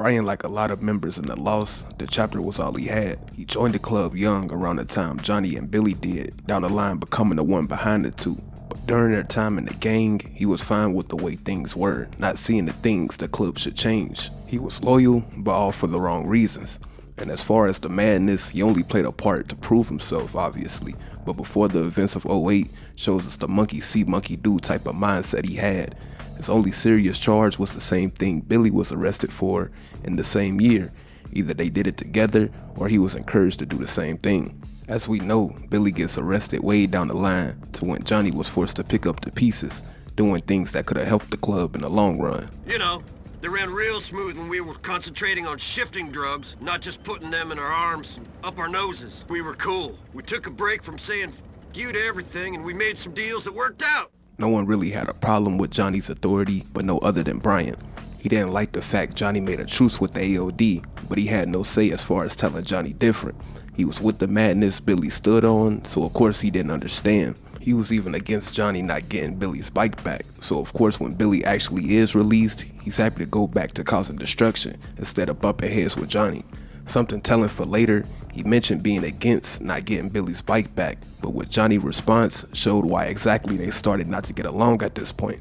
Brian, like a lot of members in the Lost, the chapter was all he had. He joined the club young around the time Johnny and Billy did, down the line becoming the one behind the two. But during their time in the gang, he was fine with the way things were, not seeing the things the club should change. He was loyal, but all for the wrong reasons. And as far as the madness, he only played a part to prove himself, obviously. But before the events of 08 shows us the monkey see, monkey do type of mindset he had. His only serious charge was the same thing Billy was arrested for in the same year. Either they did it together or he was encouraged to do the same thing. As we know, Billy gets arrested way down the line to when Johnny was forced to pick up the pieces, doing things that could have helped the club in the long run. You know, they ran real smooth when we were concentrating on shifting drugs, not just putting them in our arms and up our noses. We were cool. We took a break from saying you to everything and we made some deals that worked out. No one really had a problem with Johnny's authority, but no other than Brian. He didn't like the fact Johnny made a truce with the AOD, but he had no say as far as telling Johnny different. He was with the madness Billy stood on, so of course he didn't understand. He was even against Johnny not getting Billy's bike back, so of course when Billy actually is released, he's happy to go back to causing destruction instead of bumping heads with Johnny. Something telling for later, he mentioned being against not getting Billy's bike back, but with Johnny's response showed why exactly they started not to get along at this point.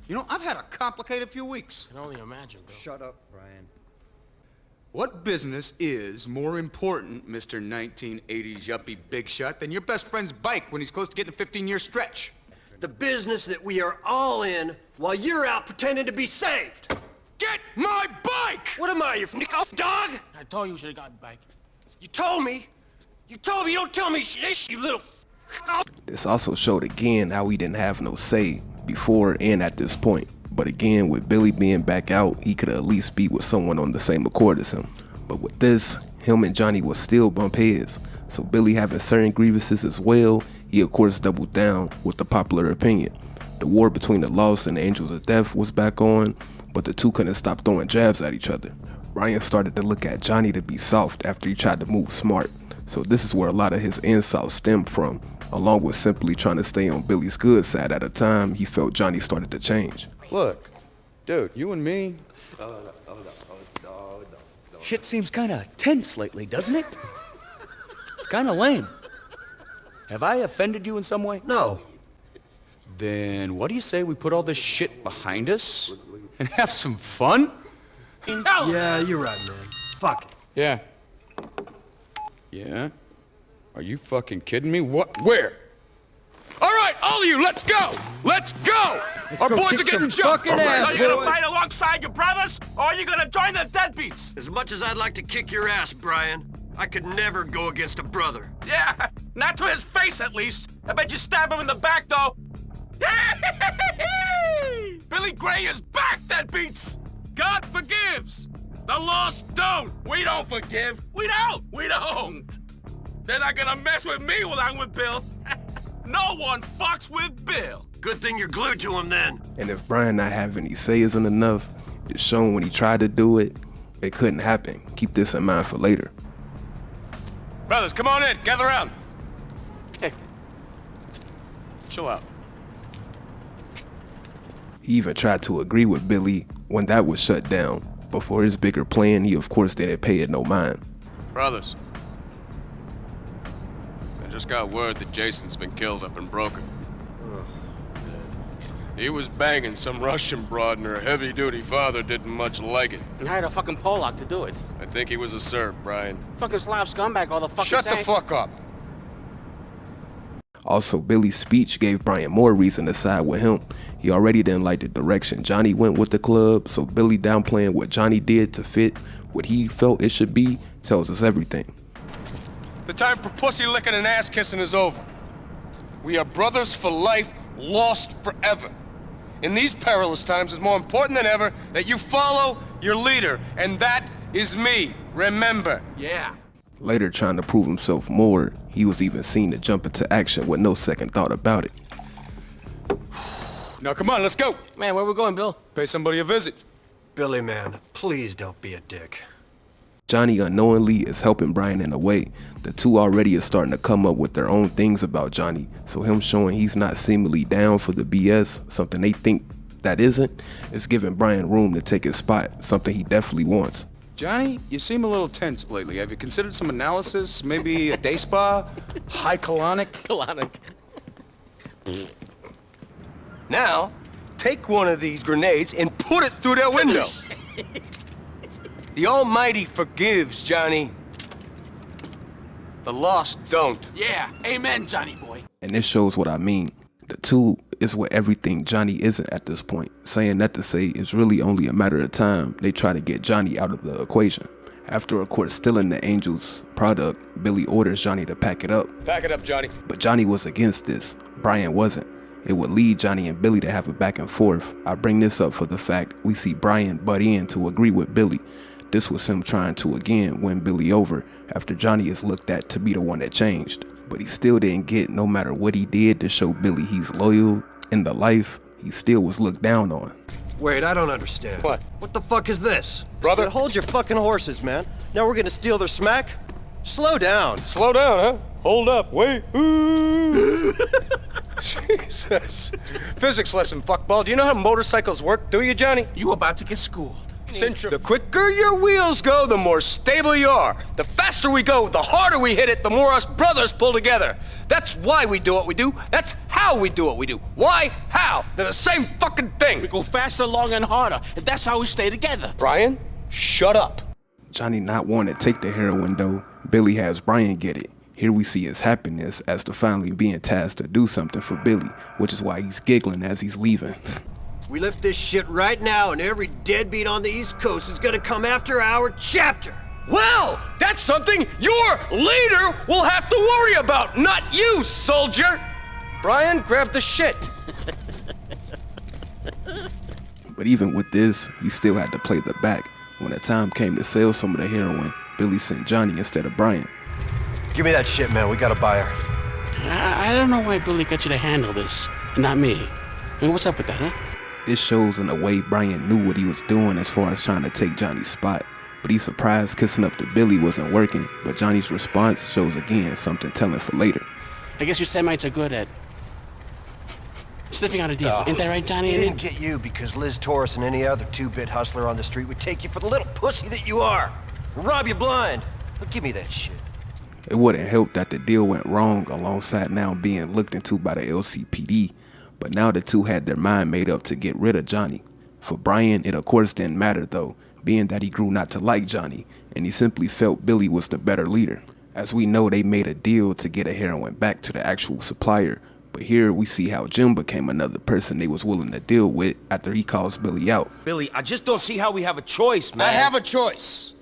You know, I've had a complicated few weeks. I can only imagine, Bill. Shut up, Brian. What business is more important, Mr. 1980s yuppie big shot, than your best friend's bike when he's close to getting a 15-year stretch? The business that we are all in while you're out pretending to be saved. Get my bike! What am I, your dog? I told you you should have gotten back. You told me. You told me. You don't tell me shit, you little. This also showed again how he didn't have no say before and at this point. But again, with Billy being back out, he could at least be with someone on the same accord as him. But with this, him and Johnny would still bump heads. So Billy having certain grievances as well, he of course doubled down with the popular opinion. The war between the Lost and the Angels of Death was back on, but the two couldn't stop throwing jabs at each other. Ryan started to look at Johnny to be soft after he tried to move smart. So this is where a lot of his insults stemmed from, along with simply trying to stay on Billy's good side at a time he felt Johnny started to change. Look, dude, you and me. Shit seems kinda tense lately, doesn't it? It's kinda lame. Have I offended you in some way? No. Then what do you say we put all this shit behind us and have some fun? Yeah, you're right, man. Fuck it. Yeah. Yeah? Are you fucking kidding me? What? Where? All right, all of you, let's go! Let's go! Our boys are getting jumped! So you gonna fight alongside your brothers, or are you gonna join the deadbeats? As much as I'd like to kick your ass, Brian, I could never go against a brother. Yeah, not to his face at least. I bet you stab him in the back though. Billy Gray is back, deadbeats! God forgives. The lost don't. We don't forgive. We don't. They're not gonna mess with me while I'm with Bill. No one fucks with Bill. Good thing you're glued to him then. And if Brian not having any say isn't enough, it's shown when he tried to do it, it couldn't happen. Keep this in mind for later. Brothers, come on in, gather around. Hey, chill out. He even tried to agree with Billy when that was shut down. But for his bigger plan, he of course didn't pay it no mind. Brothers, I just got word that Jason's been killed up in Broken. He was banging some Russian broad and her heavy-duty father didn't much like it. And hired a fucking Polak to do it. I think he was a Serb, Brian. Fucking Slav scumbag all the fucking Shut the fuck up. Also, Billy's speech gave Brian more reason to side with him. He already didn't like the direction Johnny went with the club, so Billy downplaying what Johnny did to fit what he felt it should be tells us everything. The time for pussy licking and ass kissing is over. We are brothers for life, lost forever. In these perilous times, it's more important than ever that you follow your leader, and that is me. Remember. Yeah. Later, trying to prove himself more, he was even seen to jump into action with no second thought about it. Now come on, let's go. Man, where we going, Bill? Pay somebody a visit. Billy, man, please don't be a dick. Johnny unknowingly is helping Brian in a way. The two already are starting to come up with their own things about Johnny, so him showing he's not seemingly down for the BS, something they think that isn't, is giving Brian room to take his spot, something he definitely wants. Johnny, you seem a little tense lately. Have you considered some analysis? Maybe a day spa? High colonic? Colonic. Now, take one of these grenades and put it through their window. The Almighty forgives, Johnny. The lost don't. Yeah, amen, Johnny boy. And this shows what I mean. The two is where everything Johnny isn't at this point. Saying that to say it's really only a matter of time they try to get Johnny out of the equation. After, of course, stealing the Angel's product, Billy orders Johnny to pack it up. Pack it up, Johnny. But Johnny was against this. Brian wasn't. It would lead Johnny and Billy to have a back and forth. I bring this up for the fact we see Brian butt in to agree with Billy. This was him trying to again win Billy over after Johnny is looked at to be the one that changed. But he still didn't get, no matter what he did to show Billy he's loyal in the life, he still was looked down on. Wait, I don't understand. What? What the fuck is this? Brother? Hold your fucking horses, man. Now we're gonna steal their smack? Slow down. Slow down, huh? Hold up, wait. Ooh. Jesus. Physics lesson, fuckball. Do you know how motorcycles work, do you, Johnny? You about to get schooled. The quicker your wheels go, the more stable you are. The faster we go, the harder we hit it, the more us brothers pull together. That's why we do what we do. That's how we do what we do. Why? How? They're the same fucking thing. We go faster, longer, and harder, and that's how we stay together. Brian, shut up. Johnny not wanting to take the heroin though, Billy has Brian get it. Here we see his happiness as to finally being tasked to do something for Billy, which is why he's giggling as he's leaving. We lift this shit right now, and every deadbeat on the East Coast is gonna come after our chapter. Well, that's something your leader will have to worry about, not you, soldier. Brian, grab the shit. But even with this, he still had to play the back. When the time came to sell some of the heroin, Billy sent Johnny instead of Brian. Give me that shit, man. We got a buyer. I don't know why Billy got you to handle this, and not me. I mean, what's up with that, huh? This shows in a way Brian knew what he was doing as far as trying to take Johnny's spot. But he's surprised kissing up to Billy wasn't working, but Johnny's response shows again something telling for later. I guess you Semites are good at sniffing out a deal. Ain't that right, Johnny? He didn't get you because Liz Torres and any other two-bit hustler on the street would take you for the little pussy that you are. And rob you blind. But give me that shit. It wouldn't help that the deal went wrong alongside now being looked into by the LCPD. But now the two had their mind made up to get rid of Johnny. For Brian, it of course didn't matter though, being that he grew not to like Johnny, and he simply felt Billy was the better leader. As we know, they made a deal to get a heroin back to the actual supplier, but here we see how Jim became another person they was willing to deal with after he calls Billy out. Billy, I just don't see how we have a choice, man. I have a choice.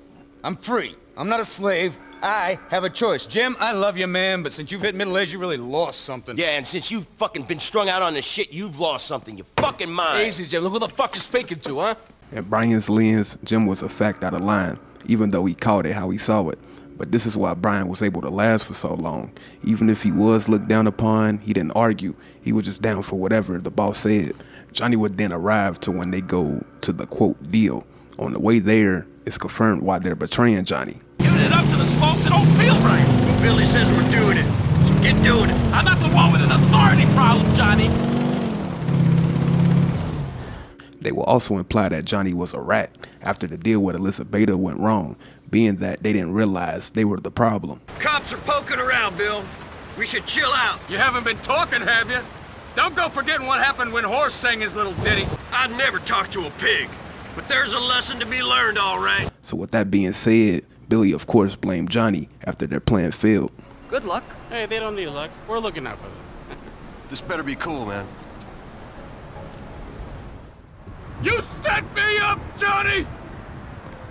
I'm free. I'm not a slave. I have a choice. Jim, I love you, man, but since you've hit middle age, you really lost something. Yeah, and since you've fucking been strung out on this shit, you've lost something. You fucking mind. Easy, Jim. Look who the fuck you're speaking to, huh? In Brian's lens, Jim was a fact out of line, even though he called it how he saw it. But this is why Brian was able to last for so long. Even if he was looked down upon, he didn't argue. He was just down for whatever the boss said. Johnny would then arrive to when they go to the quote deal. On the way there, it's confirmed why they're betraying Johnny. Giving it up to the slopes, it don't feel right. But Billy says we're doing it, so get doing it. I'm not the one with an authority problem, Johnny. They will also imply that Johnny was a rat after the deal with Elizabeth went wrong, being that they didn't realize they were the problem. Cops are poking around, Bill. We should chill out. You haven't been talking, have you? Don't go forgetting what happened when Horse sang his little ditty. I'd never talk to a pig, but there's a lesson to be learned, all right. So with that being said, Billy of course blamed Johnny after their plan failed. Good luck. Hey, they don't need luck. We're looking out for them. This better be cool, man. You set me up, Johnny!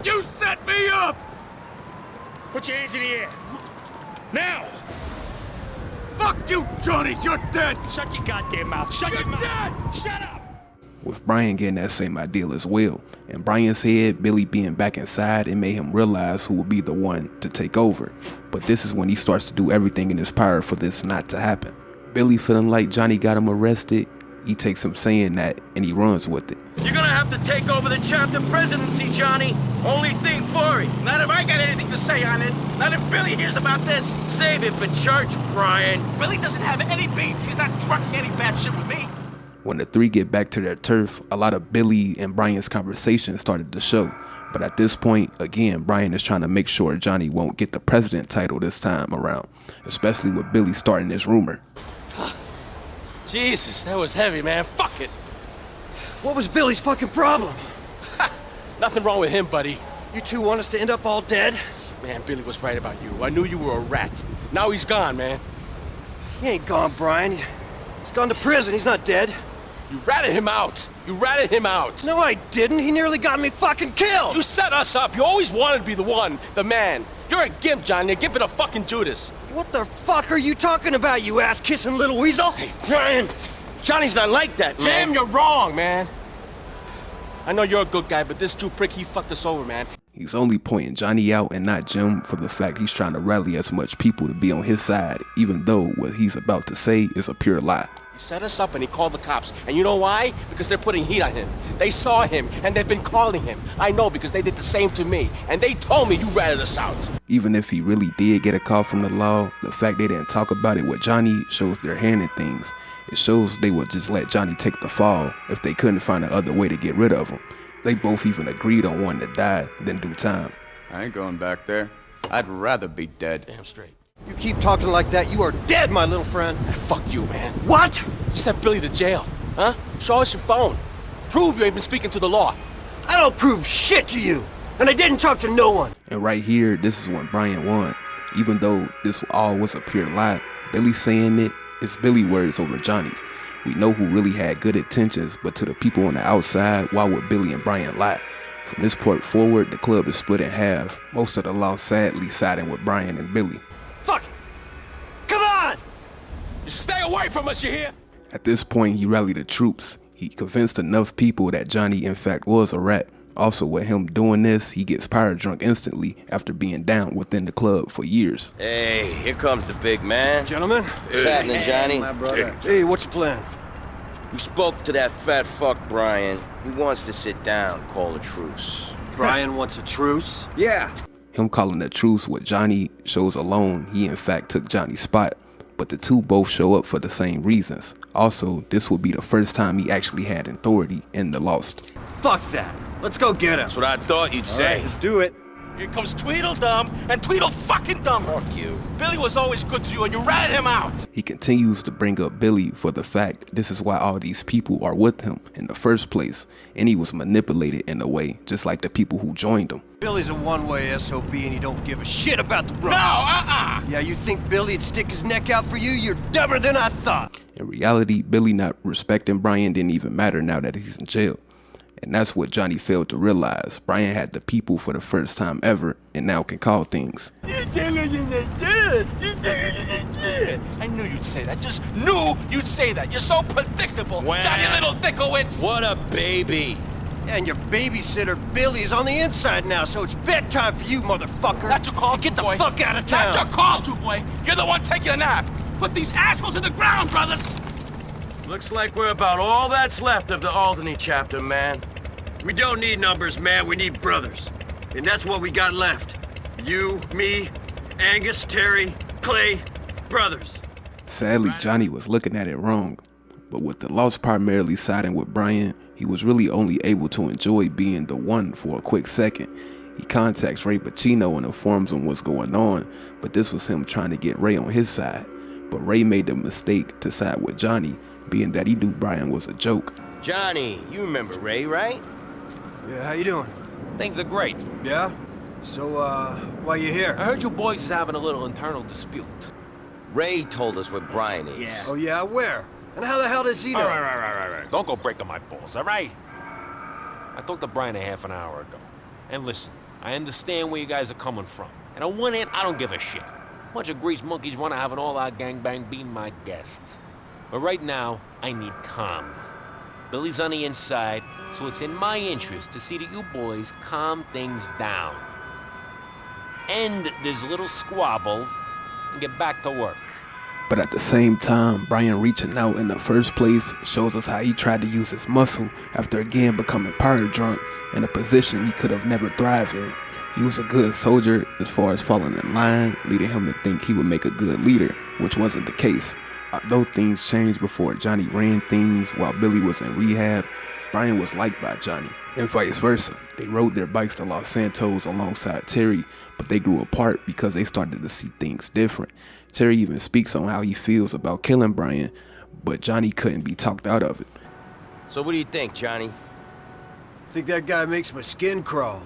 You set me up! Put your hands in the air. Now! Fuck you, Johnny! You're dead! Shut your goddamn mouth. Shut your mouth. Dead! Shut up! With Brian getting that same ideal as well. In Brian's head, Billy being back inside, it made him realize who would be the one to take over. But this is when he starts to do everything in his power for this not to happen. Billy feeling like Johnny got him arrested, he takes him saying that and he runs with it. You're gonna have to take over the chapter presidency, Johnny. Only thing for it. Not if I got anything to say on it. Not if Billy hears about this. Save it for church, Brian. Billy doesn't have any beef. He's not trucking any bad shit with me. When the three get back to their turf, a lot of Billy and Brian's conversation started to show. But at this point, again, Brian is trying to make sure Johnny won't get the president title this time around, especially with Billy starting this rumor. Jesus, that was heavy, man. Fuck it. What was Billy's fucking problem? Nothing wrong with him, buddy. You two want us to end up all dead? Man, Billy was right about you. I knew you were a rat. Now he's gone, man. He ain't gone, Brian. He's gone to prison. He's not dead. You ratted him out. You ratted him out. No, I didn't. He nearly got me fucking killed. You set us up. You always wanted to be the one, the man. You're a gimp, Johnny. A gimp and a fucking Judas. What the fuck are you talking about, you ass-kissing little weasel? Hey, Brian, Johnny's not like that, man. Jim, you're wrong, man. I know you're a good guy, but this Jew prick, he fucked us over, man. He's only pointing Johnny out and not Jim for the fact he's trying to rally as much people to be on his side, even though what he's about to say is a pure lie. He set us up and he called the cops. And you know why? Because they're putting heat on him. They saw him and they've been calling him. I know because they did the same to me. And they told me you ratted us out. Even if he really did get a call from the law, the fact they didn't talk about it with Johnny shows their hand in things. It shows they would just let Johnny take the fall if they couldn't find another way to get rid of him. They both even agreed on wanting to die than do time. I ain't going back there. I'd rather be dead. Damn straight. You keep talking like that, you are dead, my little friend. Fuck you, man. What? You sent Billy to jail, huh? Show us your phone. Prove you ain't been speaking to the law. I don't prove shit to you. And I didn't talk to no one. And right here, this is when Brian won. Even though this all was a pure lie, Billy saying it is Billy words over Johnny's. We know who really had good intentions, but to the people on the outside, why would Billy and Brian lie? From this point forward, the club is split in half. Most of the law sadly siding with Brian and Billy. Fuck it. Come on! You stay away from us, you hear? At this point, he rallied the troops. He convinced enough people that Johnny in fact was a rat. Also, with him doing this, he gets power drunk instantly after being down within the club for years. Hey, here comes the big man. Gentlemen? What's happening, Johnny? Hey, what's your plan? We spoke to that fat fuck, Brian. He wants to sit down, call a truce. Brian wants a truce? Yeah. Him calling a truce with Johnny shows alone he in fact took Johnny's spot, but the two both show up for the same reasons. Also, this would be the first time he actually had authority in the Lost. Fuck that. Let's go get him. That's what I thought you'd say. Let's do it. Here comes Tweedledum and Tweedle fucking Dumb. Fuck you. Billy was always good to you and you ratted him out. He continues to bring up Billy for the fact this is why all these people are with him in the first place, and he was manipulated in a way, just like the people who joined him. Billy's a one-way SOB and he don't give a shit about the brothers. No, Yeah, you think Billy'd stick his neck out for you? You're dumber than I thought. In reality, Billy not respecting Brian didn't even matter now that he's in jail. And that's what Johnny failed to realize. Brian had the people for the first time ever and now can call things. I knew you'd say that. Just knew you'd say that. You're so predictable, Wow. Johnny Little Dickowitz. What a baby. And your babysitter Billy's on the inside now, so it's bedtime for you, motherfucker. Not your call, Get the boy. fuck out of town. Not your call, two boy. You're the one taking a nap. Put these assholes in the ground, brothers. Looks like we're about all that's left of the Alderney chapter, man. We don't need numbers, man. We need brothers. And that's what we got left. You, me, Angus, Terry, Clay, brothers. Sadly, Johnny was looking at it wrong. But with the loss primarily siding with Brian, he was really only able to enjoy being the one for a quick second. He contacts Ray Pacino and informs him what's going on, but this was him trying to get Ray on his side. But Ray made the mistake to side with Johnny, being that he knew Brian was a joke. Johnny, you remember Ray, right? Yeah, how you doing? Things are great. Yeah? So, why you here? I heard you boys is having a little internal dispute. Ray told us where Brian is. Yeah. Oh, yeah, where? And how the hell does he know? All right. Don't go breaking my balls, all right? I talked to Brian a half an hour ago. And listen, I understand where you guys are coming from. And on one hand, I don't give a shit. A bunch of grease monkeys want to have an all-out gangbang be my guest. But right now, I need calm. Billy's on the inside, so it's in my interest to see that you boys calm things down. End this little squabble and get back to work. But at the same time, Brian reaching out in the first place shows us how he tried to use his muscle after again becoming power drunk in a position he could have never thrived in. He was a good soldier as far as falling in line, leading him to think he would make a good leader, which wasn't the case. Although things changed before Johnny ran things while Billy was in rehab, Brian was liked by Johnny, and vice versa. They rode their bikes to Los Santos alongside Terry, but they grew apart because they started to see things different. Terry even speaks on how he feels about killing Brian, but Johnny couldn't be talked out of it. So what do you think, Johnny? I think that guy makes my skin crawl.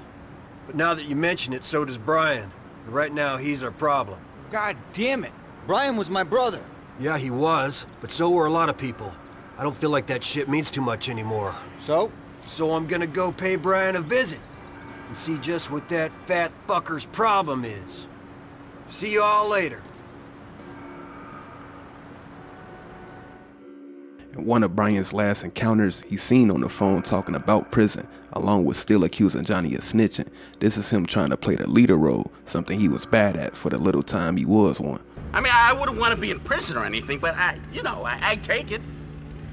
But now that you mention it, so does Brian. And right now, he's our problem. God damn it. Brian was my brother. Yeah, he was, but so were a lot of people. I don't feel like that shit means too much anymore. So? So I'm gonna go pay Brian a visit and see just what that fat fucker's problem is. See you all later. In one of Brian's last encounters, he's seen on the phone talking about prison, along with still accusing Johnny of snitching. This is him trying to play the leader role, something he was bad at for the little time he was one. I mean, I wouldn't want to be in prison or anything, but I take it.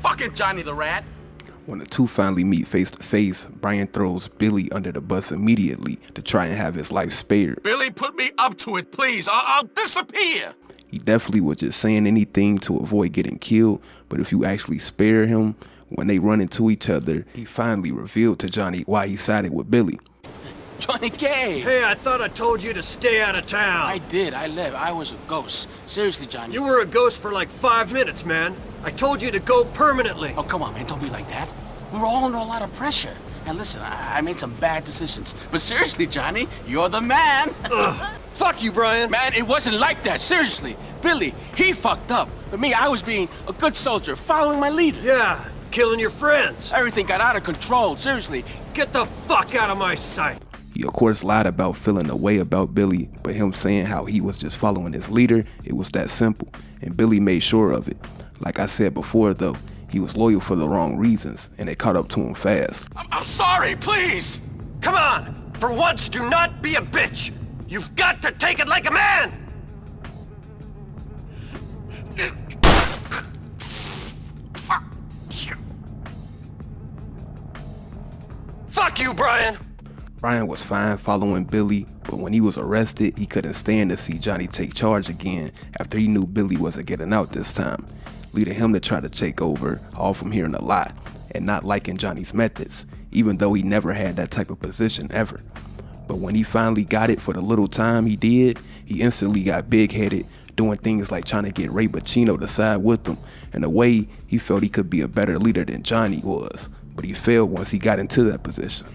Fucking Johnny the Rat. When the two finally meet face to face, Brian throws Billy under the bus immediately to try and have his life spared. Billy, put me up to it, please. I'll disappear. He definitely was just saying anything to avoid getting killed, but if you actually spare him, when they run into each other, he finally revealed to Johnny why he sided with Billy. Johnny Gay. Hey, I thought I told you to stay out of town. I did. I left. I was a ghost. Seriously, Johnny. You were a ghost for like 5 minutes, man. I told you to go permanently. Oh, come on, man. Don't be like that. We were all under a lot of pressure. And listen, I made some bad decisions. But seriously, Johnny, you're the man. Fuck you, Brian. Man, it wasn't like that. Seriously. Billy, he fucked up. But me, I was being a good soldier, following my leader. Yeah, killing your friends. Everything got out of control. Seriously. Get the fuck out of my sight. He of course lied about feeling a way about Billy, but him saying how he was just following his leader, it was that simple, and Billy made sure of it. Like I said before though, he was loyal for the wrong reasons, and it caught up to him fast. I'm sorry, please. Come on, for once do not be a bitch. You've got to take it like a man. Fuck you, Brian. Brian was fine following Billy, but when he was arrested, he couldn't stand to see Johnny take charge again after he knew Billy wasn't getting out this time, leading him to try to take over, all from hearing a lie and not liking Johnny's methods, even though he never had that type of position ever. But when he finally got it for the little time he did, he instantly got big-headed, doing things like trying to get Ray Bacino to side with him. In a way, he felt he could be a better leader than Johnny was, but he failed once he got into that position.